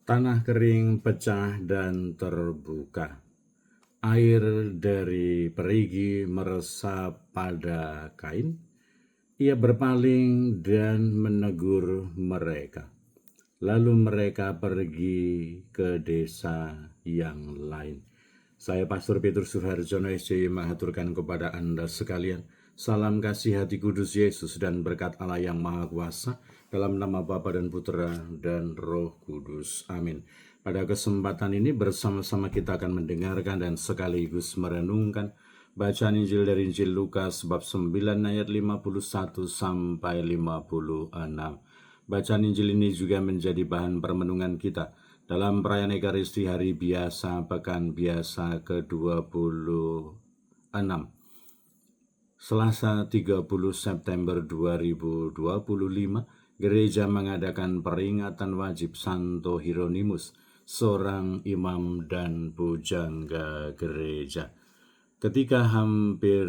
Tanah kering pecah dan terbuka. Air dari perigi meresap pada kain. Ia berpaling dan menegur mereka. Lalu mereka pergi ke desa yang lain. Saya Pastor Petrus Suharjono SJ mengaturkan kepada Anda sekalian salam kasih hati kudus Yesus dan berkat Allah yang Maha Kuasa dalam nama Bapa dan Putra dan Roh Kudus. Amin. Pada kesempatan ini bersama-sama kita akan mendengarkan dan sekaligus merenungkan bacaan Injil dari Injil Lukas bab 9 ayat 51 sampai 56. Bacaan Injil ini juga menjadi bahan permenungan kita dalam perayaan Ekaristi Hari Biasa Pekan Biasa ke-26, Selasa 30 September 2025, gereja mengadakan peringatan wajib Santo Hieronymus, seorang imam dan pujangga gereja. Ketika hampir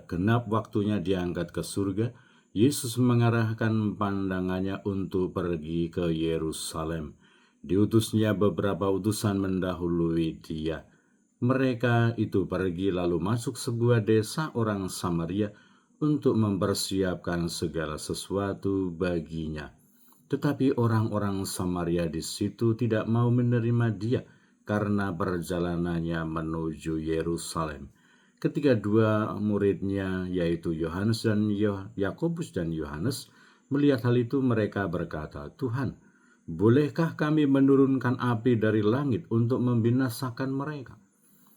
genap waktunya diangkat ke surga, Yesus mengarahkan pandangannya untuk pergi ke Yerusalem. Diutusnya beberapa utusan mendahului dia. Mereka itu pergi lalu masuk sebuah desa orang Samaria untuk mempersiapkan segala sesuatu baginya. Tetapi orang-orang Samaria di situ tidak mau menerima dia karena perjalanannya menuju Yerusalem. Ketika dua muridnya yaitu Yohanes dan Yakobus dan Yohanes melihat hal itu, mereka berkata, "Tuhan, bolehkah kami menurunkan api dari langit untuk membinasakan mereka?"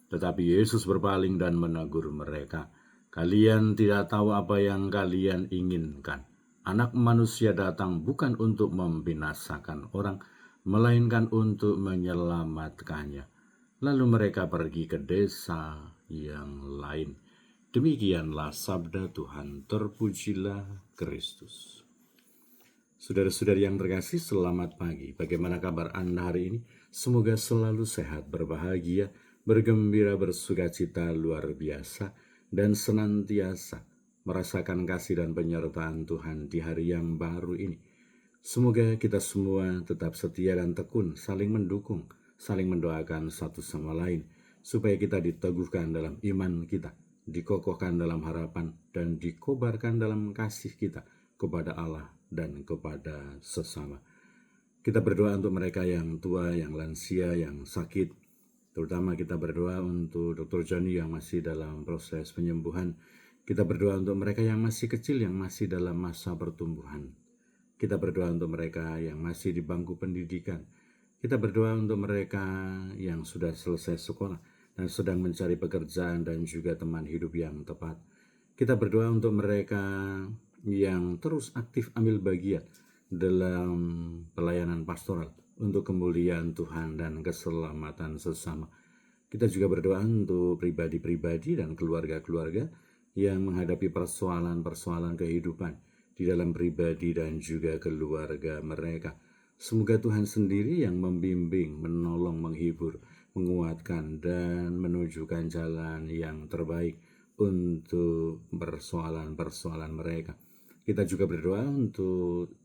Tetapi Yesus berpaling dan menegur mereka, "Kalian tidak tahu apa yang kalian inginkan. Anak manusia datang bukan untuk membinasakan orang, melainkan untuk menyelamatkannya." Lalu mereka pergi ke desa yang lain. Demikianlah sabda Tuhan. Terpujilah Kristus. Saudara-saudari yang terkasih, selamat pagi. Bagaimana kabar Anda hari ini? Semoga selalu sehat, berbahagia, bergembira, bersukacita luar biasa, dan senantiasa merasakan kasih dan penyertaan Tuhan di hari yang baru ini. Semoga kita semua tetap setia dan tekun, saling mendukung, saling mendoakan satu sama lain, supaya kita diteguhkan dalam iman kita, dikokohkan dalam harapan, dan dikobarkan dalam kasih kita kepada Allah dan kepada sesama. Kita berdoa untuk mereka yang tua, yang lansia, yang sakit. Terutama kita berdoa untuk Dr. Johnny yang masih dalam proses penyembuhan. Kita berdoa untuk mereka yang masih kecil, yang masih dalam masa pertumbuhan. Kita berdoa untuk mereka yang masih di bangku pendidikan. Kita berdoa untuk mereka yang sudah selesai sekolah dan sedang mencari pekerjaan dan juga teman hidup yang tepat. Kita berdoa untuk mereka yang terus aktif ambil bagian dalam pelayanan pastoral untuk kemuliaan Tuhan dan keselamatan sesama. Kita juga berdoa untuk pribadi-pribadi dan keluarga-keluarga yang menghadapi persoalan-persoalan kehidupan di dalam pribadi dan juga keluarga mereka. Semoga Tuhan sendiri yang membimbing, menolong, menghibur, menguatkan, dan menunjukkan jalan yang terbaik untuk persoalan-persoalan mereka. Kita juga berdoa untuk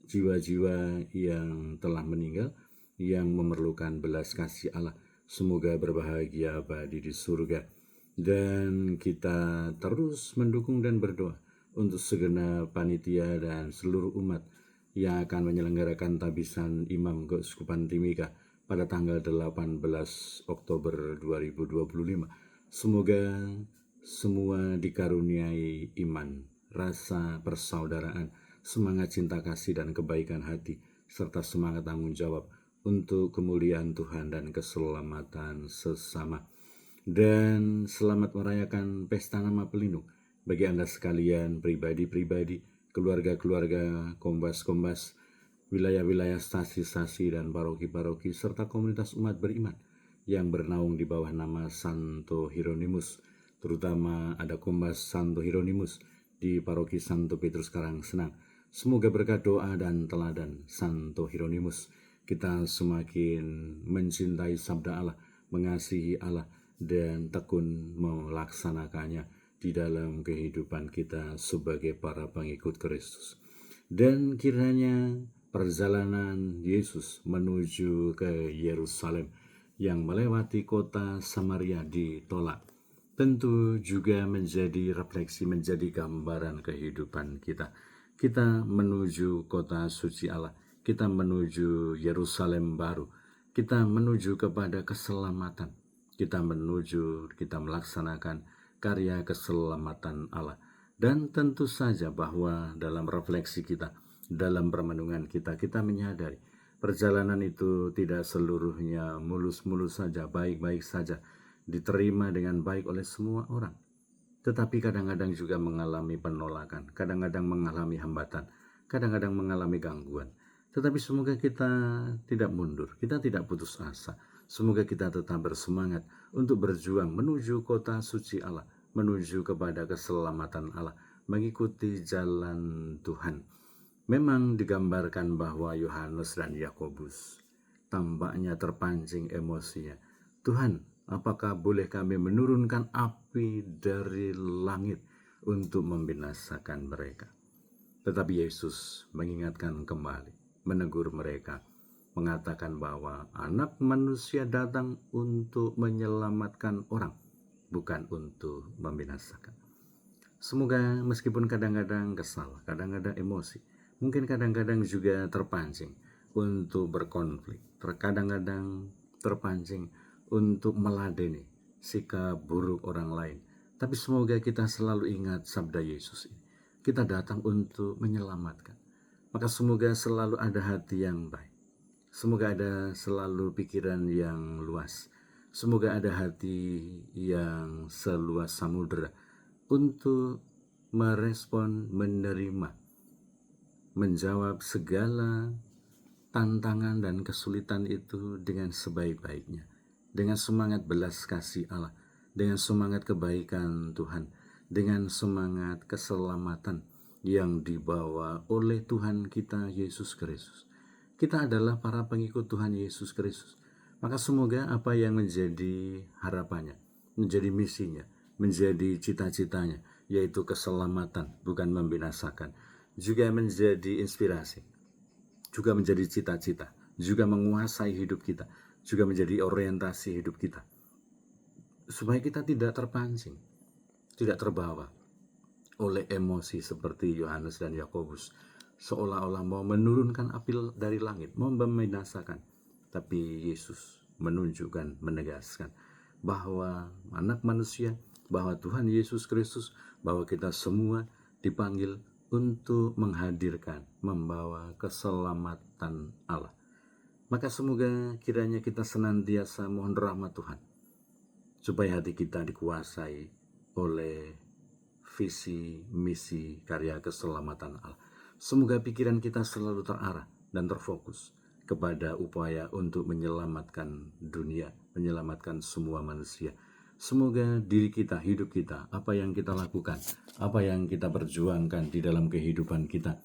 jiwa-jiwa yang telah meninggal, yang memerlukan belas kasih Allah. Semoga berbahagia abadi di surga. Dan kita terus mendukung dan berdoa untuk segenap panitia dan seluruh umat yang akan menyelenggarakan tabisan Imam Keuskupan Timika pada tanggal 18 Oktober 2025. Semoga semua dikaruniai iman, rasa persaudaraan, semangat cinta kasih dan kebaikan hati, serta semangat tanggung jawab untuk kemuliaan Tuhan dan keselamatan sesama. Dan selamat merayakan Pesta Nama Pelindung bagi Anda sekalian, pribadi-pribadi, keluarga-keluarga, kombas-kombas, wilayah-wilayah stasi-stasi dan paroki-paroki, serta komunitas umat beriman yang bernaung di bawah nama Santo Hieronymus. Terutama ada Kombas Santo Hieronymus di paroki Santo Petrus Karangsenang. Semoga berkat doa dan teladan Santo Hieronymus kita semakin mencintai sabda Allah, mengasihi Allah, dan tekun melaksanakannya di dalam kehidupan kita sebagai para pengikut Kristus. Dan kiranya perjalanan Yesus menuju ke Yerusalem yang melewati kota Samaria ditolak, tentu juga menjadi refleksi, menjadi gambaran kehidupan kita. Kita menuju kota suci Allah, kita menuju Yerusalem baru, kita menuju kepada keselamatan, kita melaksanakan karya keselamatan Allah. Dan tentu saja bahwa dalam refleksi kita, dalam permenungan kita menyadari perjalanan itu tidak seluruhnya mulus-mulus saja, baik-baik saja, diterima dengan baik oleh semua orang. Tetapi kadang-kadang juga mengalami penolakan, kadang-kadang mengalami hambatan, kadang-kadang mengalami gangguan. Tetapi semoga kita tidak mundur, kita tidak putus asa. Semoga kita tetap bersemangat untuk berjuang menuju kota suci Allah, menuju kepada keselamatan Allah, mengikuti jalan Tuhan. Memang digambarkan bahwa Yohanes dan Yakobus tampaknya terpancing emosinya. Tuhan, apakah boleh kami menurunkan api dari langit untuk membinasakan mereka? Tetapi Yesus mengingatkan kembali, menegur mereka, mengatakan bahwa Anak Manusia datang untuk menyelamatkan orang, bukan untuk membinasakan. Semoga meskipun kadang-kadang kesal, kadang-kadang emosi, mungkin kadang-kadang juga terpancing untuk berkonflik, kadang-kadang terpancing untuk meladeni sikap buruk orang lain. Tapi semoga kita selalu ingat sabda Yesus ini. Kita datang untuk menyelamatkan. Maka semoga selalu ada hati yang baik. Semoga ada selalu pikiran yang luas. Semoga ada hati yang seluas samudera untuk merespon, menerima, menjawab segala tantangan dan kesulitan itu dengan sebaik-baiknya, dengan semangat belas kasih Allah, dengan semangat kebaikan Tuhan, dengan semangat keselamatan yang dibawa oleh Tuhan kita Yesus Kristus. Kita adalah para pengikut Tuhan Yesus Kristus. Maka semoga apa yang menjadi harapannya, menjadi misinya, menjadi cita-citanya, yaitu keselamatan, bukan membinasakan, juga menjadi inspirasi, juga menjadi cita-cita, juga menguasai hidup kita, juga menjadi orientasi hidup kita, supaya kita tidak terpancing, tidak terbawa oleh emosi seperti Yohanes dan Yakobus, seolah-olah mau menurunkan api dari langit, mau membinasakan. Tapi Yesus menunjukkan, menegaskan bahwa Anak Manusia, bahwa Tuhan Yesus Kristus, bahwa kita semua dipanggil untuk menghadirkan, membawa keselamatan Allah. Maka semoga kiranya kita senantiasa mohon rahmat Tuhan, supaya hati kita dikuasai oleh visi, misi, karya keselamatan Allah. Semoga pikiran kita selalu terarah dan terfokus kepada upaya untuk menyelamatkan dunia, menyelamatkan semua manusia. Semoga diri kita, hidup kita, apa yang kita lakukan, apa yang kita perjuangkan di dalam kehidupan kita,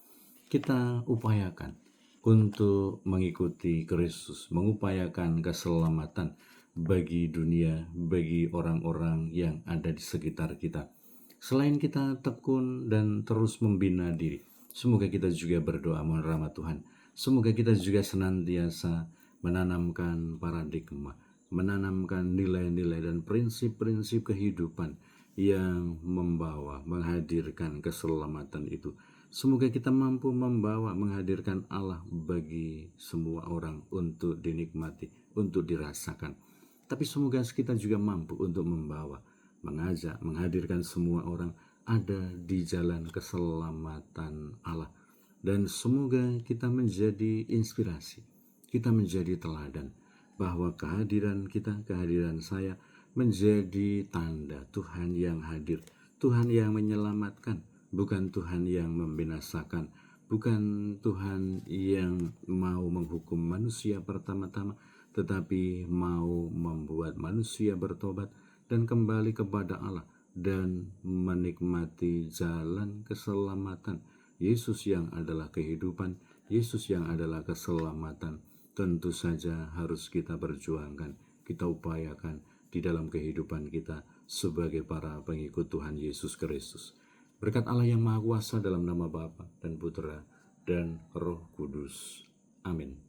kita upayakan untuk mengikuti Kristus, mengupayakan keselamatan bagi dunia, bagi orang-orang yang ada di sekitar kita. Selain kita tekun dan terus membina diri, semoga kita juga berdoa mohon rahmat Tuhan. Semoga kita juga senantiasa menanamkan paradigma, menanamkan nilai-nilai dan prinsip-prinsip kehidupan yang membawa, menghadirkan keselamatan itu. Semoga kita mampu membawa, menghadirkan Allah bagi semua orang untuk dinikmati, untuk dirasakan. Tapi semoga kita juga mampu untuk membawa, mengajak, menghadirkan semua orang ada di jalan keselamatan Allah. Dan semoga kita menjadi inspirasi, kita menjadi teladan, bahwa kehadiran kita, kehadiran saya menjadi tanda Tuhan yang hadir, Tuhan yang menyelamatkan, bukan Tuhan yang membinasakan, bukan Tuhan yang mau menghukum manusia pertama-tama, tetapi mau membuat manusia bertobat dan kembali kepada Allah dan menikmati jalan keselamatan. Yesus yang adalah kehidupan, Yesus yang adalah keselamatan, tentu saja harus kita perjuangkan, kita upayakan di dalam kehidupan kita sebagai para pengikut Tuhan Yesus Kristus. Berkat Allah yang Maha Kuasa dalam nama Bapa dan Putra dan Roh Kudus. Amin.